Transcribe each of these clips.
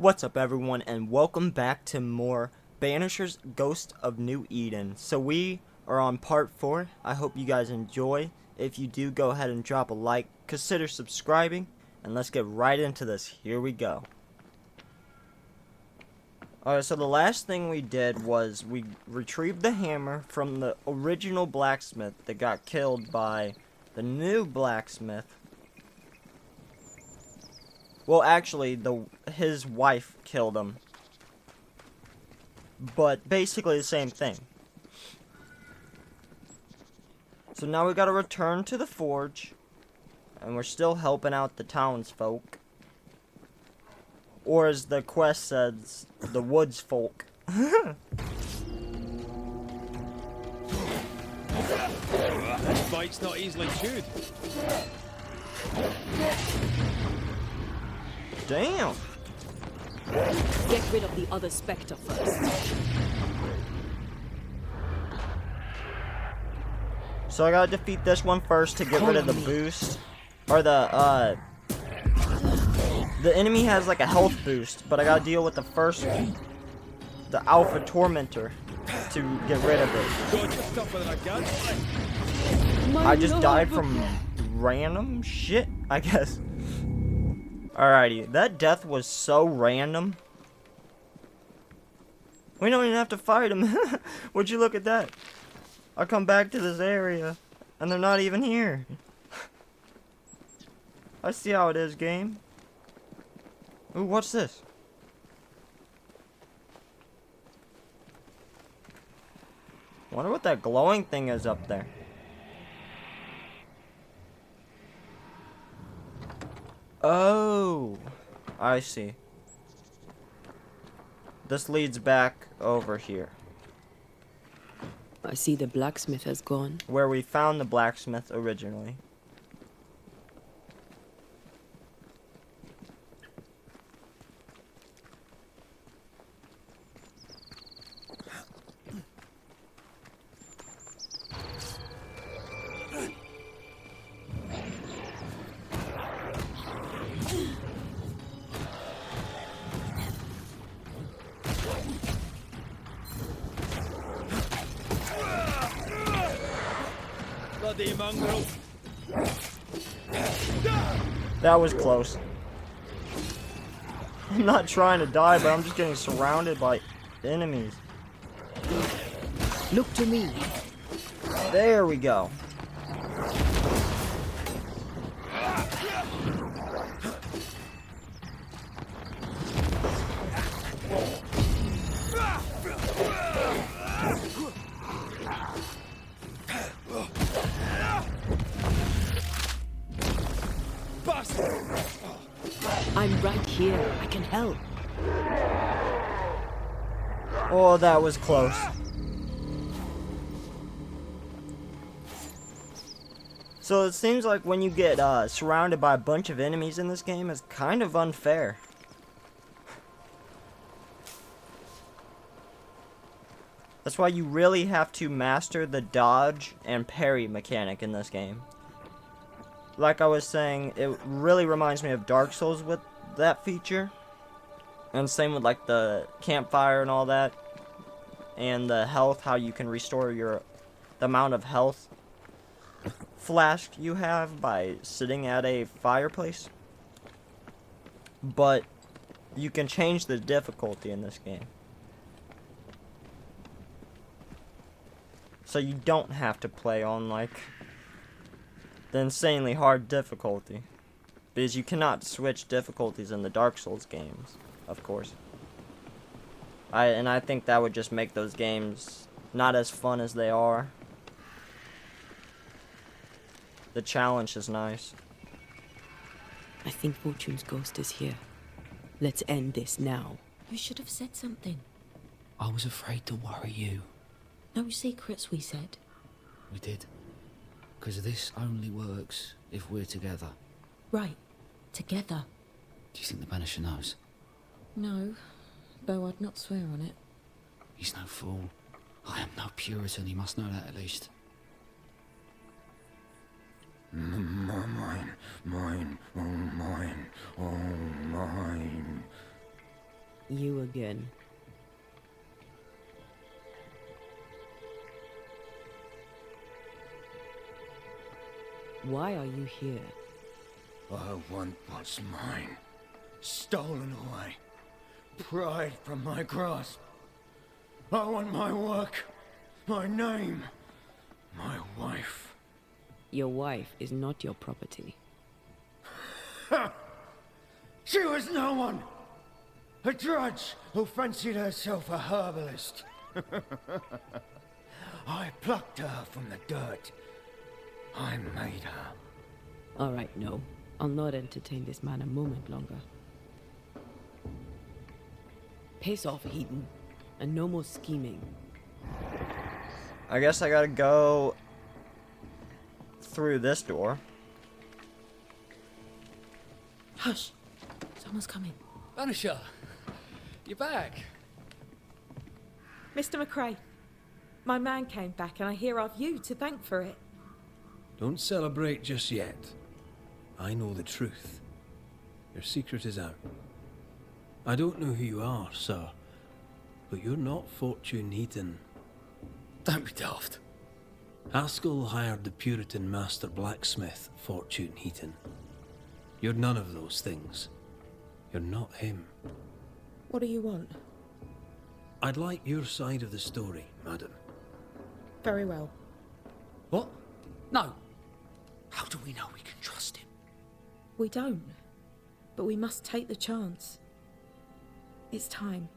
What's up everyone, and welcome back to more Banishers Ghost of New Eden. So we are on part 4. I hope you guys enjoy. If you do, go ahead and drop a like, consider subscribing, and let's get right into this. Here we go. Alright, so the last thing we did was we retrieved the hammer from the original blacksmith that got killed by the new blacksmith. Well, actually, his wife killed him. But basically the same thing. So now we gotta return to the forge. And we're still helping out the townsfolk. Or as the quest says, the Woodsfolk. This bite's not easily chewed. Damn! Get rid of the other spectre first. So I gotta defeat this one first to get rid of the boost. Or the enemy has like a health boost, but I gotta deal with the first one. The Alpha Tormentor to get rid of it. I just died from random shit, I guess. Alrighty, that death was so random. We don't even have to fight him. Would you look at that? I come back to this area, and they're not even here. I see how it is, game. Ooh, what's this? Wonder what that glowing thing is up there. Oh, I see. This leads back over here. I see the blacksmith has gone. Where we found the blacksmith originally. Bloody mongrel. That was close. I'm not trying to die, but I'm just getting surrounded by enemies. Look to me. There we go. I'm right here. I can help. Oh, that was close. So it seems like when you get surrounded by a bunch of enemies in this game, it's kind of unfair. That's why you really have to master the dodge and parry mechanic in this game. Like I was saying, it really reminds me of Dark Souls with that feature. And same with like the campfire and all that. And the health, how you can restore the amount of health flask you have by sitting at a fireplace. But you can change the difficulty in this game. So you don't have to play on like the insanely hard difficulty. Because you cannot switch difficulties in the Dark Souls games, of course. I think that would just make those games not as fun as they are. The challenge is nice. I think Fortune's ghost is here. Let's end this now. You should have said something. I was afraid to worry you. No secrets, we said. We did. Because this only works if we're together. Right. Together. Do you think the Banisher knows? No. Though I'd not swear on it. He's no fool. I am no Puritan, he must know that at least. Mine, oh mine. You again. Why are you here? I want what's mine. Stolen away. Pried from my grasp. I want my work. My name. My wife. Your wife is not your property. She was no one! A drudge who fancied herself a herbalist. I plucked her from the dirt. I made her. All right, no. I'll not entertain this man a moment longer. Piss off, Heaton. And no more scheming. I guess I gotta go through this door. Hush! Someone's coming. Banisher, you're back. Mr. McRae, my man came back and I hear I've you to thank for it. Don't celebrate just yet. I know the truth. Your secret is out. I don't know who you are, sir, but you're not Fortune Heaton. Don't be daft. Haskell hired the Puritan master blacksmith, Fortune Heaton. You're none of those things. You're not him. What do you want? I'd like your side of the story, madam. Very well. What? No. How do we know we can trust him? We don't. But we must take the chance. It's time.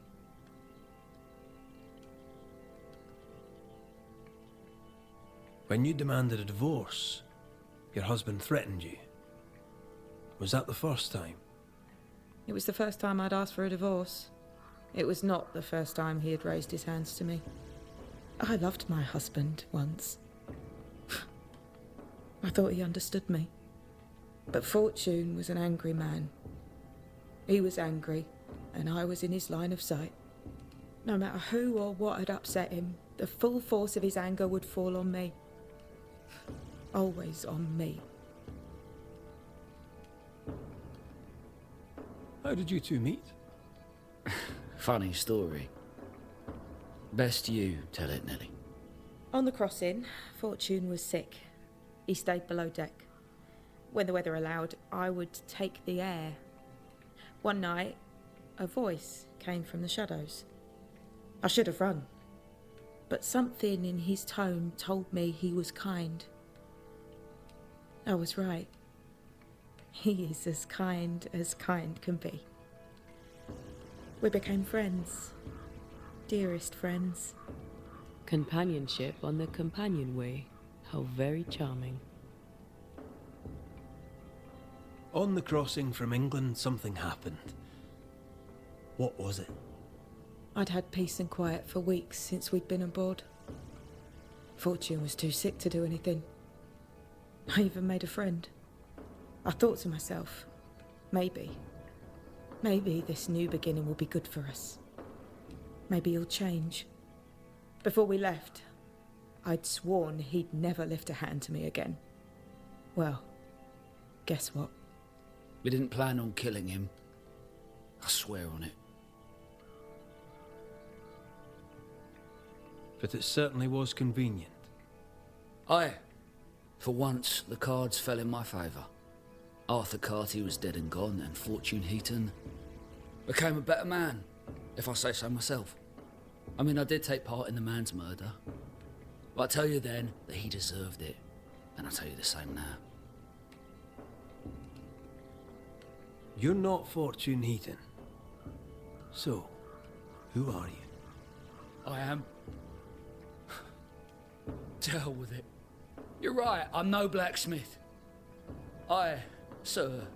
When you demanded a divorce, your husband threatened you. Was that the first time? It was the first time I'd asked for a divorce. It was not the first time he had raised his hands to me. I loved my husband once. I thought he understood me. But Fortune was an angry man. He was angry, and I was in his line of sight. No matter who or what had upset him, the full force of his anger would fall on me. Always on me. How did you two meet? Funny story. Best you tell it, Nelly. On the crossing, Fortune was sick. He stayed below deck. When the weather allowed, I would take the air. One night, a voice came from the shadows. I should have run, but something in his tone told me he was kind. I was right. He is as kind can be. We became friends. Dearest friends. Companionship on the companion way. How very charming. On the crossing from England, something happened. What was it? I'd had peace and quiet for weeks since we'd been aboard. Fortune was too sick to do anything. I even made a friend. I thought to myself, maybe this new beginning will be good for us. Maybe he'll change. Before we left, I'd sworn he'd never lift a hand to me again. Well, guess what? We didn't plan on killing him. I swear on it. But it certainly was convenient. Aye. For once, the cards fell in my favour. Arthur Carty was dead and gone, and Fortune Heaton became a better man, if I say so myself. I mean, I did take part in the man's murder. But I tell you then that he deserved it, and I tell you the same now. You're not Fortune Heaton. So, who are you? I am. To hell with it. You're right, I'm no blacksmith. I, sir,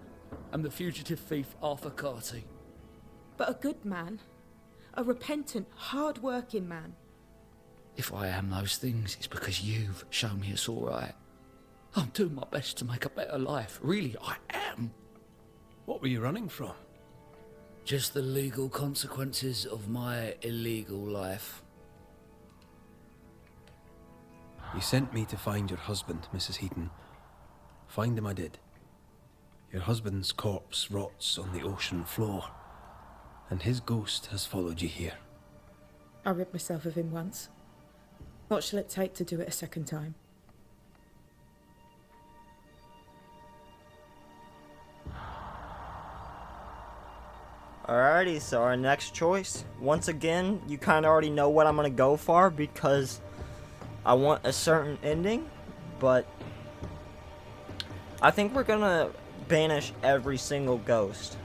am the fugitive thief Arthur Carty. But a good man. A repentant, hard-working man. If I am those things, it's because you've shown me it's all right. I'm doing my best to make a better life. Really, I am. What were you running from? Just the legal consequences of my illegal life. You sent me to find your husband, Mrs. Heaton. Find him I did. Your husband's corpse rots on the ocean floor. and his ghost has followed you here. I rid myself of him once. What shall it take to do it a second time? Alrighty, so our next choice. Once again, you kind of already know what I'm going to go for because I want a certain ending, but I think we're going to banish every single ghost.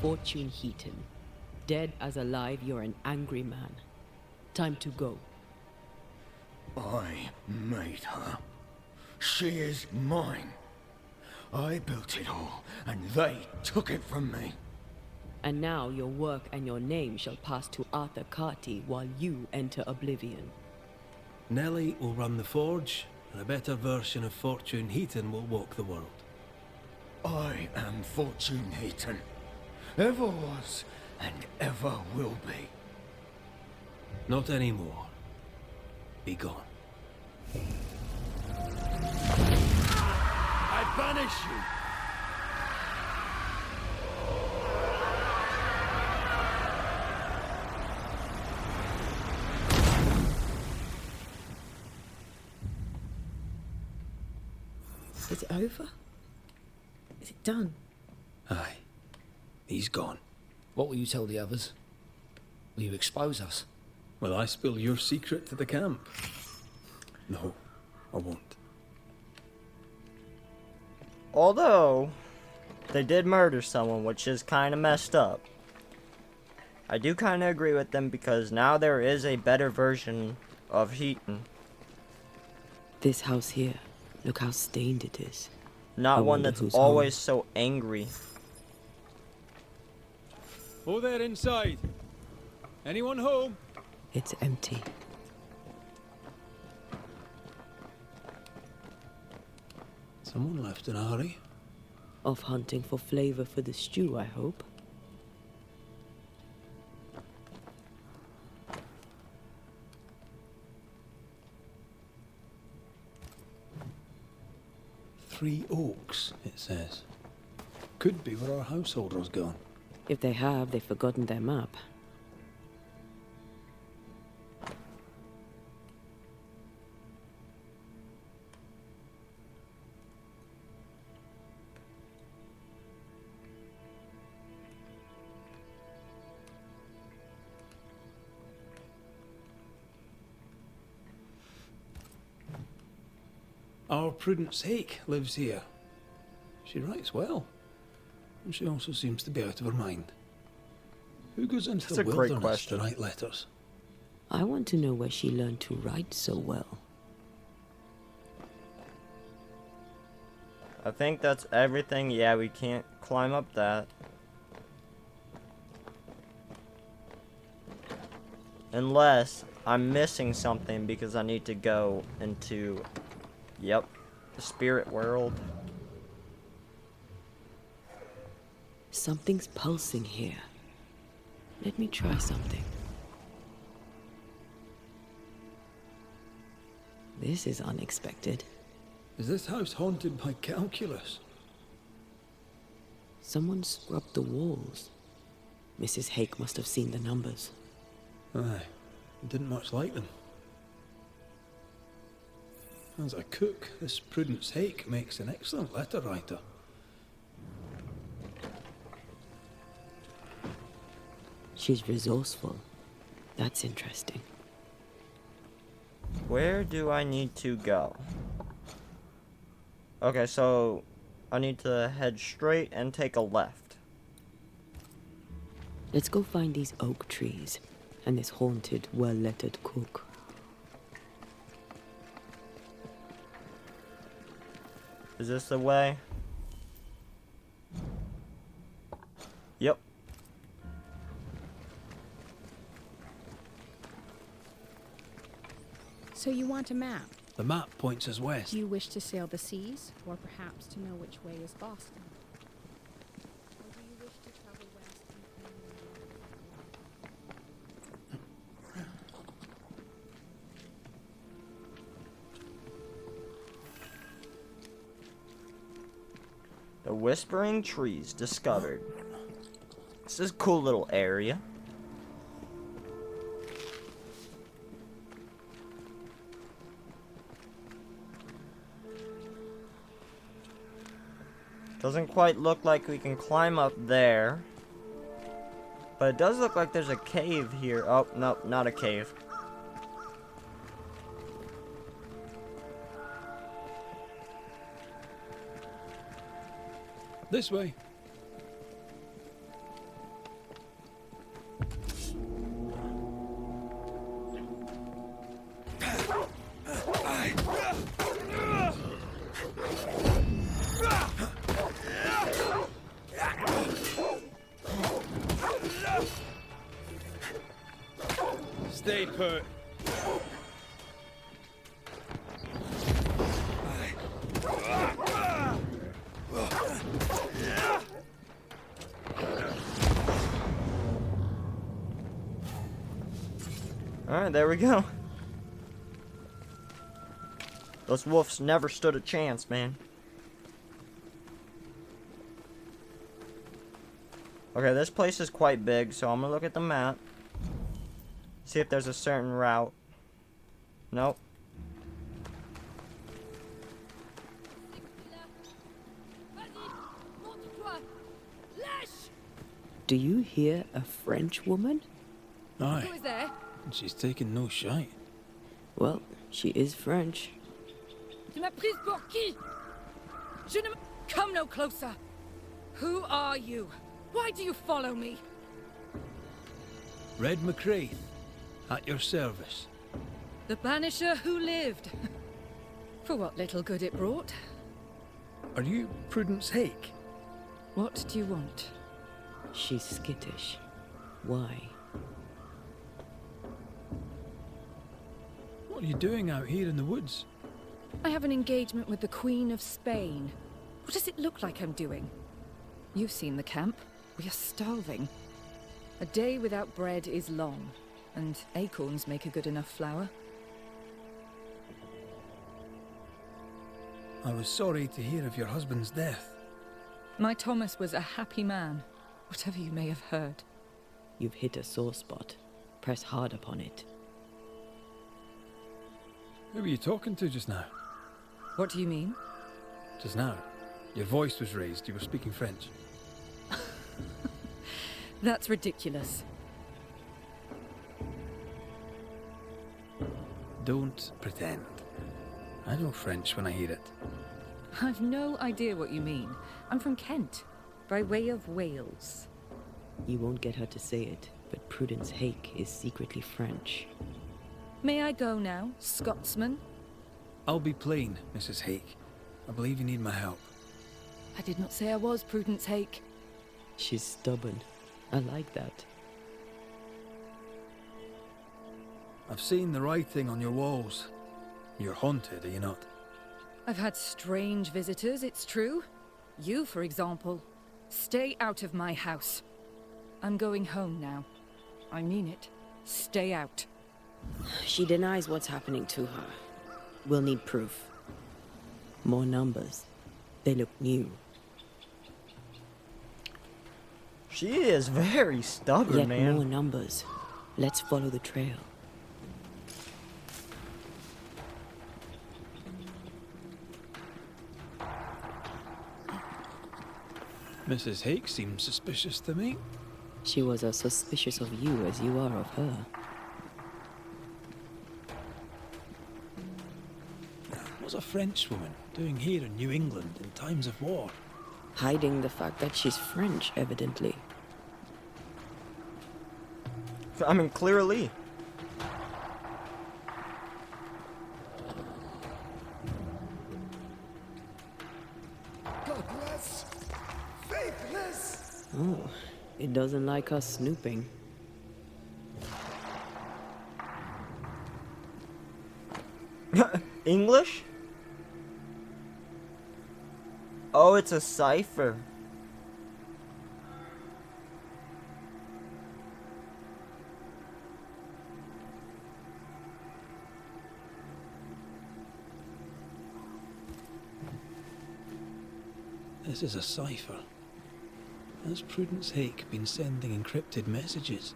Fortune Heaton. Dead as alive, you're an angry man. Time to go. I made her. She is mine. I built it all, and they took it from me. And now your work and your name shall pass to Arthur Carty while you enter oblivion. Nellie will run the forge, and a better version of Fortune Heaton will walk the world. I am Fortune Heaton. Ever was, and ever will be. Not anymore. Be gone. I banish you! Is it over? Is it done? Aye. He's gone. What will you tell the others? Will you expose us? Will I spill your secret to the camp? No, I won't. Although, they did murder someone, which is kind of messed up. I do kind of agree with them because now there is a better version of Heaton. This house here, look how stained it is. Not I one wonder that's who's always home. so angry. Oh, there inside. Anyone home? It's empty. Someone left in a hurry. Off hunting for flavor for the stew, I hope. Three Oaks, it says. Could be where our householder's gone. If they have, they've forgotten their map. Our Prudence Hake lives here. She writes well. And she also seems to be out of her mind. Who goes into That's the a great wilderness question. to write letters? I want to know where she learned to write so well. I think that's everything. Yeah, we can't climb up that. Unless I'm missing something because I need to go into, yep, the spirit world. Something's pulsing here. Let me try something. This is unexpected. Is this house haunted by calculus? Someone scrubbed the walls. Mrs. Hake must have seen the numbers. Aye, didn't much like them. As a cook, this Prudence Hake makes an excellent letter writer. She's resourceful. That's interesting. Where do I need to go? Okay, so I need to head straight and take a left. Let's go find these oak trees and this haunted, well-lettered cook. Is this the way? Yep. So you want a map? The map points us west. Do you wish to sail the seas, or perhaps to know which way is Boston? Or do you wish to travel west and The Whispering Trees discovered. This is a cool little area. Doesn't quite look like we can climb up there. But it does look like there's a cave here. Oh, no, not a cave. This way. Stay put. Alright, there we go. Those wolves never stood a chance, man. Okay, this place is quite big, so I'm gonna look at the map. See if there's a certain route. Nope. Do you hear a French woman? Aye. Who is there? And she's taking no shite. Well, she is French. Tu m'as prise pour qui? Je ne... Come no closer. Who are you? Why do you follow me? Red McCraith, at your service. The Banisher who lived. For what little good it brought. Are you Prudence Hake? What do you want? She's skittish. Why? What are you doing out here in the woods? I have an engagement with the Queen of Spain. What does it look like I'm doing? You've seen the camp. We are starving. A day without bread is long, and acorns make a good enough flour. I was sorry to hear of your husband's death. My Thomas was a happy man, whatever you may have heard. You've hit a sore spot. Press hard upon it. Who were you talking to just now? What do you mean? Just now. Your voice was raised. You were speaking French. That's ridiculous. Don't pretend. I know French when I hear it. I've no idea what you mean. I'm from Kent, by way of Wales. You won't get her to say it, but Prudence Hake is secretly French. May I go now, Scotsman? I'll be plain, Mrs. Hake. I believe you need my help. I did not say I was Prudence Hake. She's stubborn. I like that. I've seen the writing on your walls. You're haunted, are you not? I've had strange visitors, it's true. You, for example. Stay out of my house. I'm going home now. I mean it. Stay out. She denies what's happening to her. We'll need proof. More numbers. They look new. She is very stubborn, Yet man. more numbers. Let's follow the trail. Mrs. Hake seems suspicious to me. She was as suspicious of you as you are of her. What's a French woman doing here in New England in times of war? Hiding the fact that she's French, evidently. I mean, clearly. Godless, faithless. Oh, it doesn't like us snooping. English? Oh, it's a cipher. This is a cipher. Has Prudence Hake been sending encrypted messages?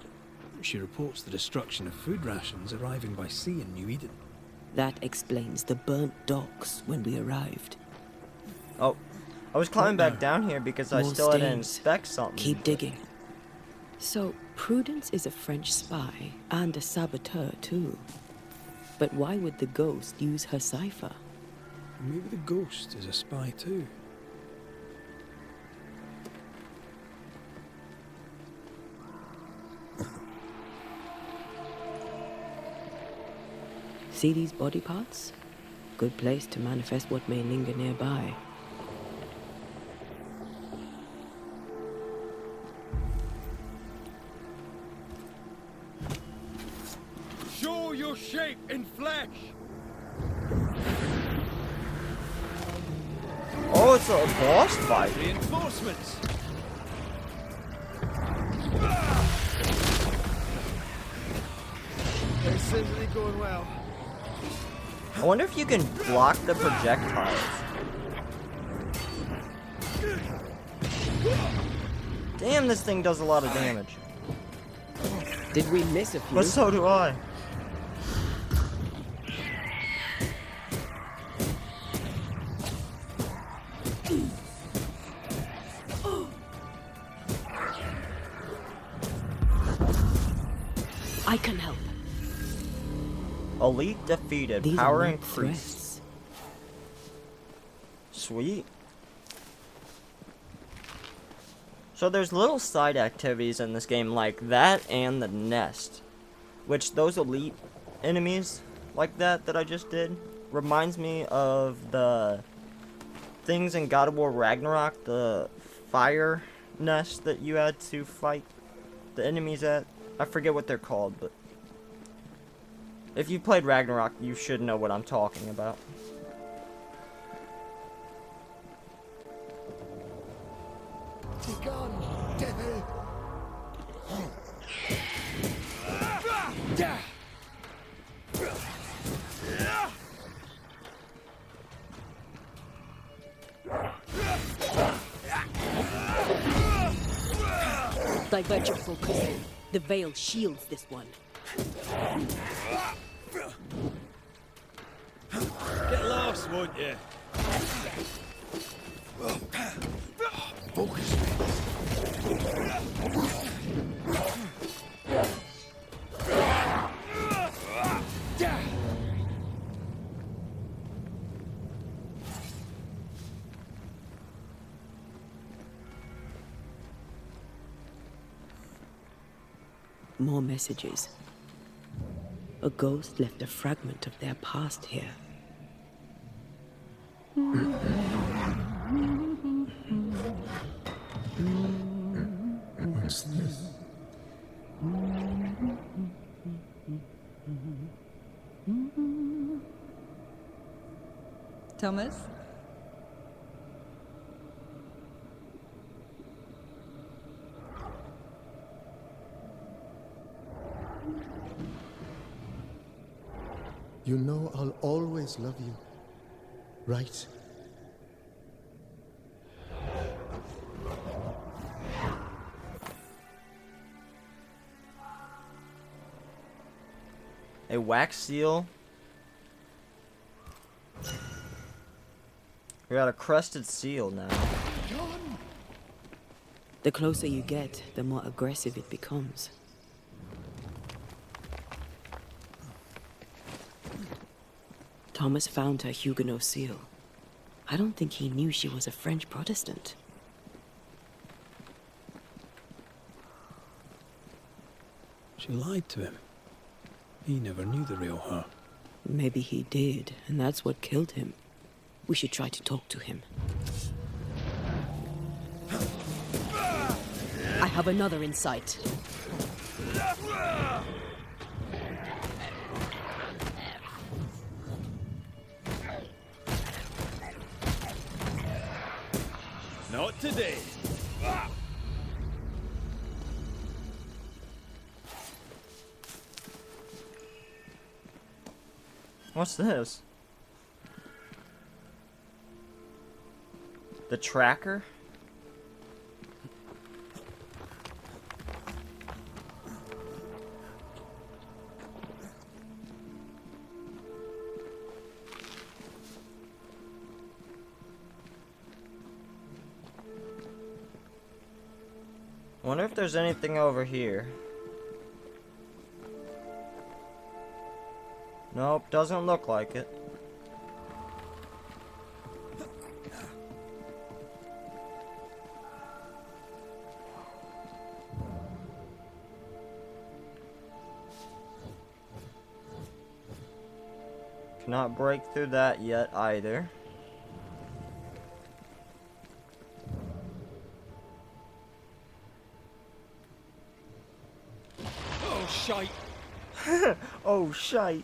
She reports the destruction of food rations arriving by sea in New Eden. That explains the burnt docks when we arrived. Oh, I was climbing back down here because I More still had to stains. inspect something. Keep digging. So, Prudence is a French spy and a saboteur, too. But why would the ghost use her cipher? Maybe the ghost is a spy too. See these body parts? Good place to manifest what may linger nearby. Show your shape in flesh! Oh, it's a boss fight. Reinforcements! This isn't going well. I wonder if you can block the projectiles. Damn, this thing does a lot of damage. Did we miss a few? But so do I. I can help. Elite defeated. These Power are not increased. threats. Sweet. So there's little side activities in this game like that and the nest. Which those elite enemies like that I just did reminds me of the things in God of War Ragnarok, the fire nest that you had to fight the enemies at. I forget what they're called, but if you played Ragnarok, you should know what I'm talking about. Take on, devil! Divert your focus. The veil shields this one. Get lost, won't you? Focus. More messages. A ghost left a fragment of their past here. What's this? Thomas? You know I'll always love you, right? A wax seal. We got a crested seal now. The closer you get, the more aggressive it becomes. Thomas found her Huguenot seal. I don't think he knew she was a French Protestant. She lied to him. He never knew the real her. Maybe he did, and that's what killed him. We should try to talk to him. I have another in sight. Not today. What's this? The tracker? Wonder if there's anything over here. Nope, doesn't look like it. Cannot break through that yet either. Oh, shite. Oh, shite.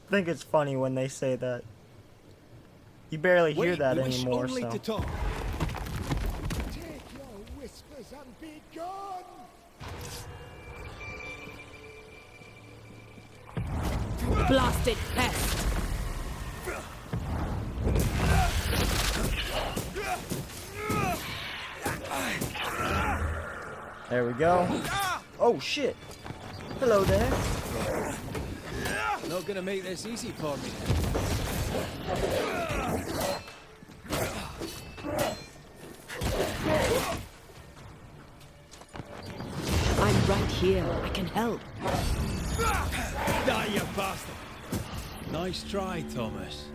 I think it's funny when they say that. You barely hear Wait, that we wish anymore, only so. to talk. Take your whispers and be gone! Blasted pest! There we go. Oh, shit. Hello there. Not gonna make this easy for me. I'm right here. I can help. Die, you bastard! Nice try, Thomas.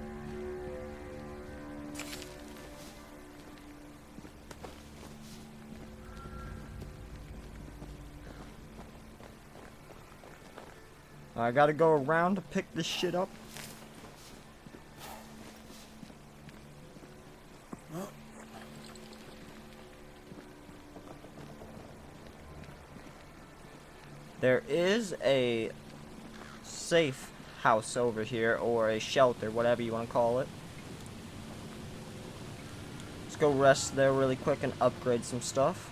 I gotta go around to pick this shit up. There is a safe house over here, or a shelter, whatever you want to call it. Let's go rest there really quick and upgrade some stuff.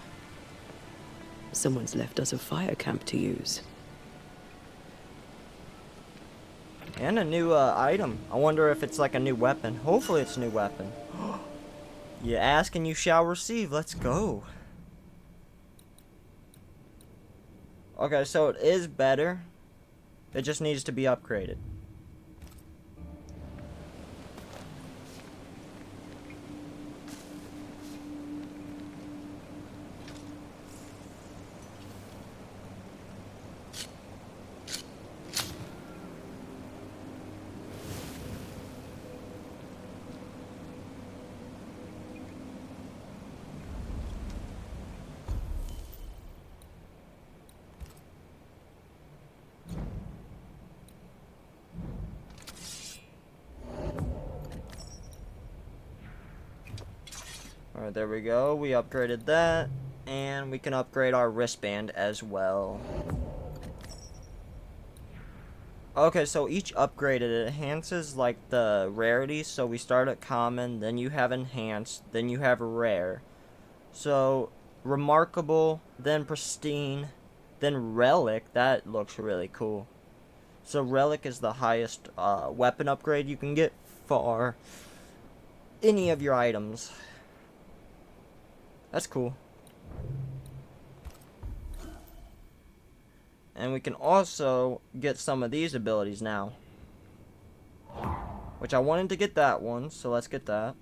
Someone's left us a fire camp to use. And a new item. I wonder if it's like a new weapon. Hopefully it's a new weapon. You ask and you shall receive. Let's go. Okay, so it is better. It just needs to be upgraded. Alright, there we go. We upgraded that. And we can upgrade our wristband as well. Okay, so each upgrade, it enhances like the rarity. So we start at common, then you have enhanced, then you have rare. So remarkable, then pristine, then relic. That looks really cool. So relic is the highest weapon upgrade you can get for any of your items. That's cool. And we can also get some of these abilities now. Which I wanted to get that one, so let's get that.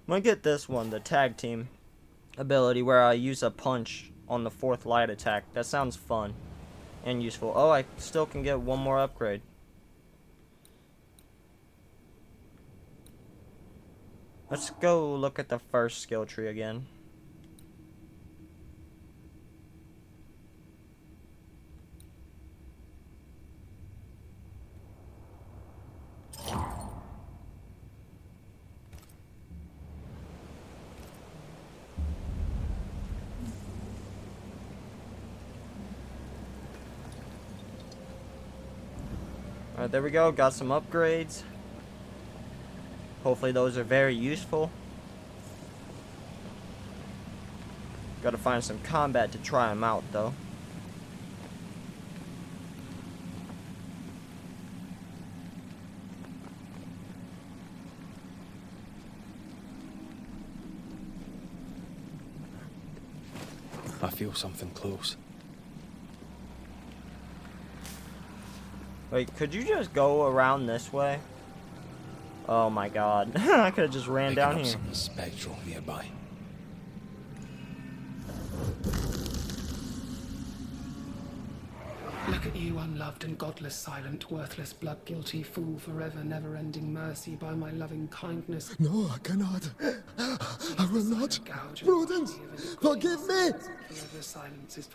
I'm gonna get this one, the tag team ability, where I use a punch on the 4th light attack. That sounds fun and useful. Oh, I still can get one more upgrade. Let's go look at the first skill tree again. Alright, there we go. Got some upgrades. Hopefully those are very useful. Gotta find some combat to try them out, though. I feel something close. Wait, could you just go around this way? Oh my god. I could have just ran down here. Something spectral nearby. Look at you, unloved and godless, silent, worthless, blood-guilty fool, forever never-ending mercy by my loving kindness. No, I cannot. I will not. Prudence, forgive me. Forever silence is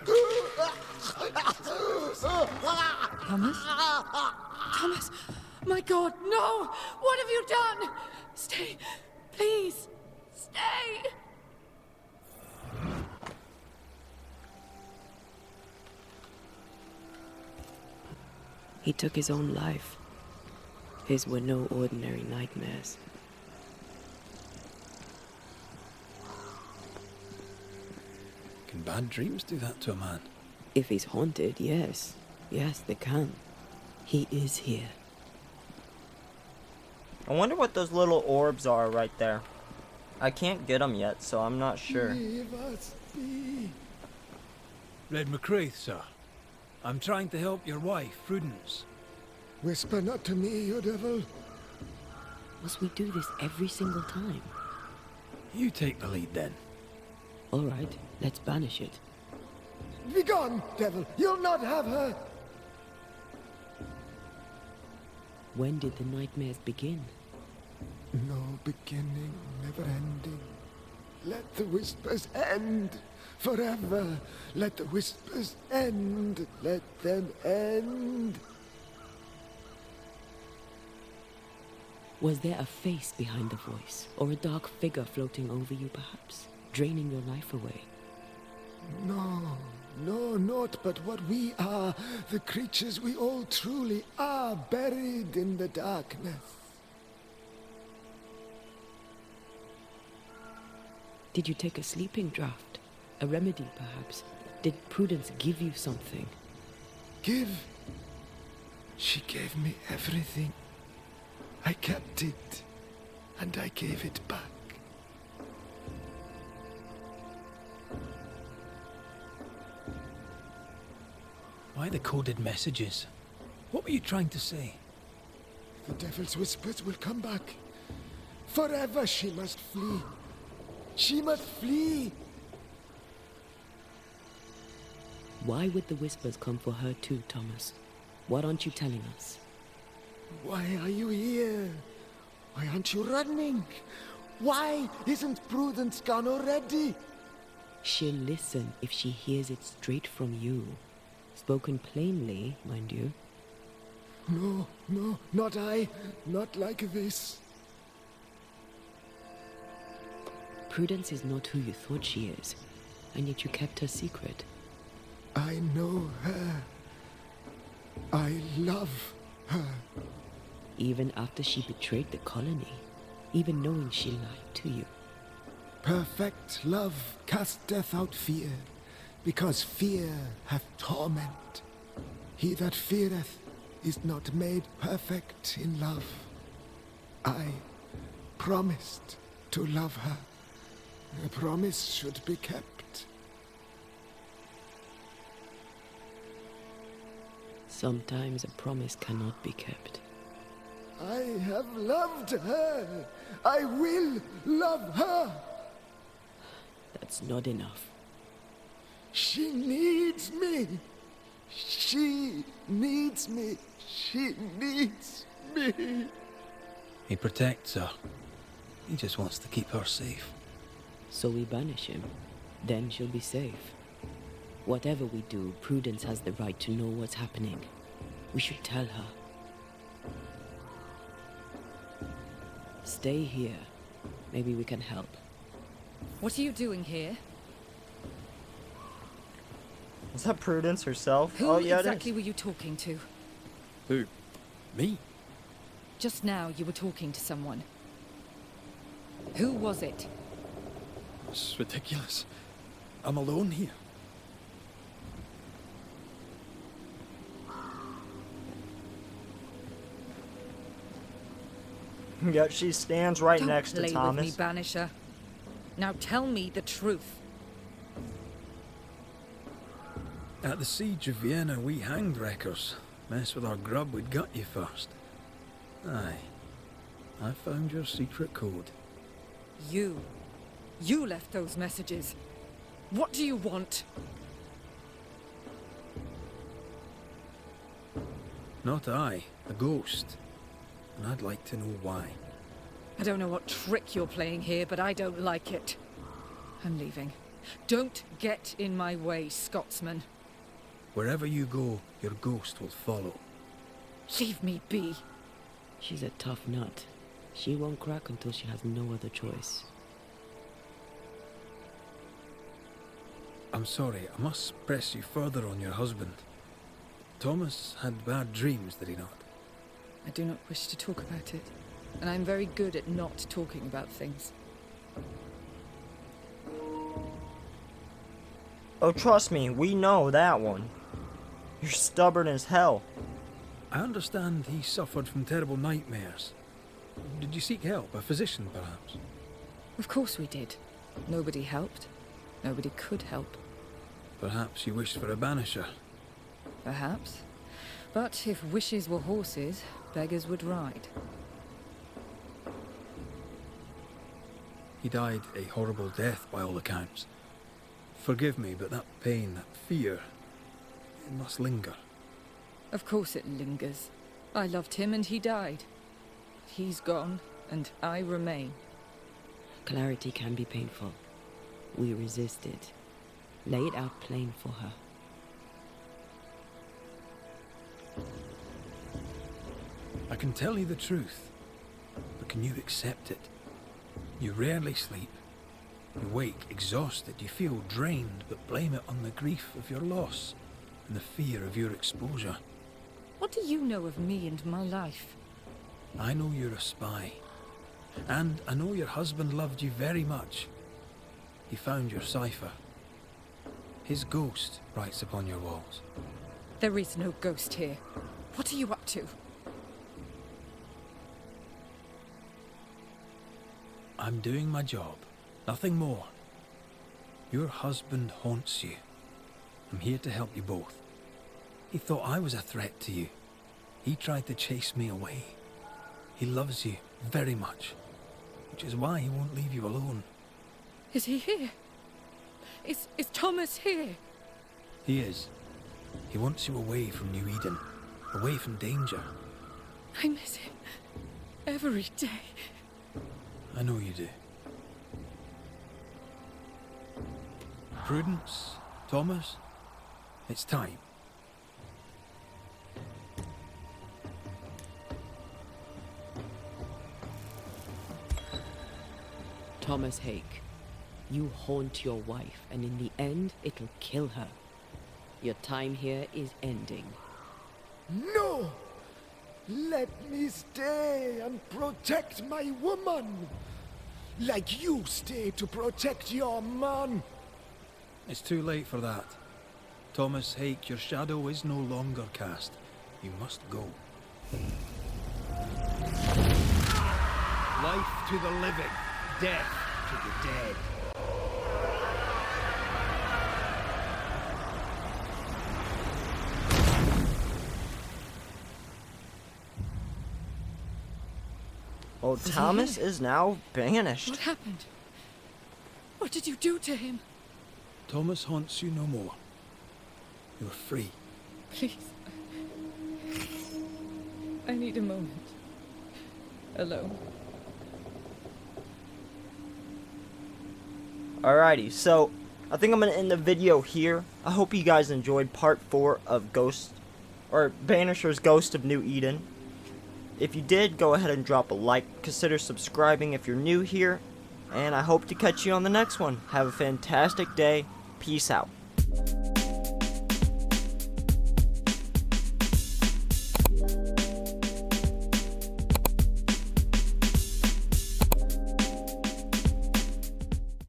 Thomas? Thomas! My God, no! What have you done? Stay, please, stay! He took his own life. His were no ordinary nightmares. Can bad dreams do that to a man? If he's haunted, yes. Yes, they can. He is here. I wonder what those little orbs are right there. I can't get them yet, so I'm not sure. Leave us be. Red McCraith, sir. I'm trying to help your wife, Prudence. Whisper not to me, you devil. Must we do this every single time? You take the lead then. All right, let's banish it. Begone, devil. You'll not have her. When did the nightmares begin? No beginning, never ending. Let the whispers end forever. Let the whispers end. Let them end. Was there a face behind the voice, or a dark figure floating over you, perhaps, draining your life away? No, no, not but what we are, the creatures we all truly are, buried in the darkness. Did you take a sleeping draught? A remedy, perhaps? Did Prudence give you something? Give? She gave me everything. I kept it, and I gave it back. Why the coded messages? What were you trying to say? The devil's whispers will come back. Forever she must flee. She must flee. Why would the whispers come for her too, Thomas? What aren't you telling us? Why are you here? Why aren't you running? Why isn't Prudence gone already? She'll listen if she hears it straight from you. Spoken plainly, mind you. No, no, not I. Not like this. Prudence is not who you thought she is, and yet you kept her secret. I know her. I love her. Even after she betrayed the colony, even knowing she lied to you. Perfect love casteth out fear, because fear hath torment. He that feareth is not made perfect in love. I promised to love her. A promise should be kept. Sometimes a promise cannot be kept. I have loved her. I will love her. That's not enough. She needs me. She needs me. She needs me. He protects her. He just wants to keep her safe. So we banish him. Then she'll be safe. Whatever we do, Prudence has the right to know what's happening. We should tell her. Stay here. Maybe we can help. What are you doing here? Is that Prudence herself? Who Oh, yeah, exactly it is. were you talking to? Who? Me? Just now you were talking to someone. Who was it? It's ridiculous. I'm alone here. Yet she stands right Don't next to play Thomas. with me, Banisher. Now tell me the truth. At the siege of Vienna, we hanged wreckers. Mess with our grub, we'd gut you first. Aye. I found your secret code. You left those messages. What do you want? Not I, a ghost. And I'd like to know why. I don't know what trick you're playing here, but I don't like it. I'm leaving. Don't get in my way, Scotsman. Wherever you go, your ghost will follow. Leave me be. She's a tough nut. She won't crack until she has no other choice. I'm sorry, I must press you further on your husband. Thomas had bad dreams, did he not? I do not wish to talk about it, and I'm very good at not talking about things. Oh, trust me, we know that one. You're stubborn as hell. I understand he suffered from terrible nightmares. Did you seek help? A physician, perhaps? Of course we did. Nobody helped. Nobody could help. Perhaps you wished for a banisher. Perhaps. But if wishes were horses, beggars would ride. He died a horrible death by all accounts. Forgive me, but that pain, that fear, it must linger. Of course it lingers. I loved him and he died. He's gone, and I remain. Clarity can be painful. We resisted. Lay it out plain for her. I can tell you the truth, but can you accept it? You rarely sleep. You wake exhausted, you feel drained, but blame it on the grief of your loss and the fear of your exposure. What do you know of me and my life? I know you're a spy, and I know your husband loved you very much. He found your cipher. His ghost writes upon your walls. There is no ghost here. What are you up to? I'm doing my job, nothing more. Your husband haunts you. I'm here to help you both. He thought I was a threat to you. He tried to chase me away. He loves you very much, which is why he won't leave you alone. Is he here? Is Thomas here? He is. He wants you away from New Eden, away from danger. I miss him every day. I know you do. Prudence, Thomas, it's time. Thomas Hake, you haunt your wife, and in the end, it'll kill her. Your time here is ending. No! Let me stay and protect my woman! Like you stay to protect your man! It's too late for that. Thomas Hake, your shadow is no longer cast. You must go. Life to the living, death to the dead. Oh, Thomas is now banished. What happened? What did you do to him? Thomas haunts you no more. You're free. Please. I need a moment. Alone. Alrighty, so I think I'm going to end the video here. I hope you guys enjoyed part 4 of Banisher's Ghost of New Eden. If you did, go ahead and drop a like. Consider subscribing if you're new here. And I hope to catch you on the next one. Have a fantastic day. Peace out.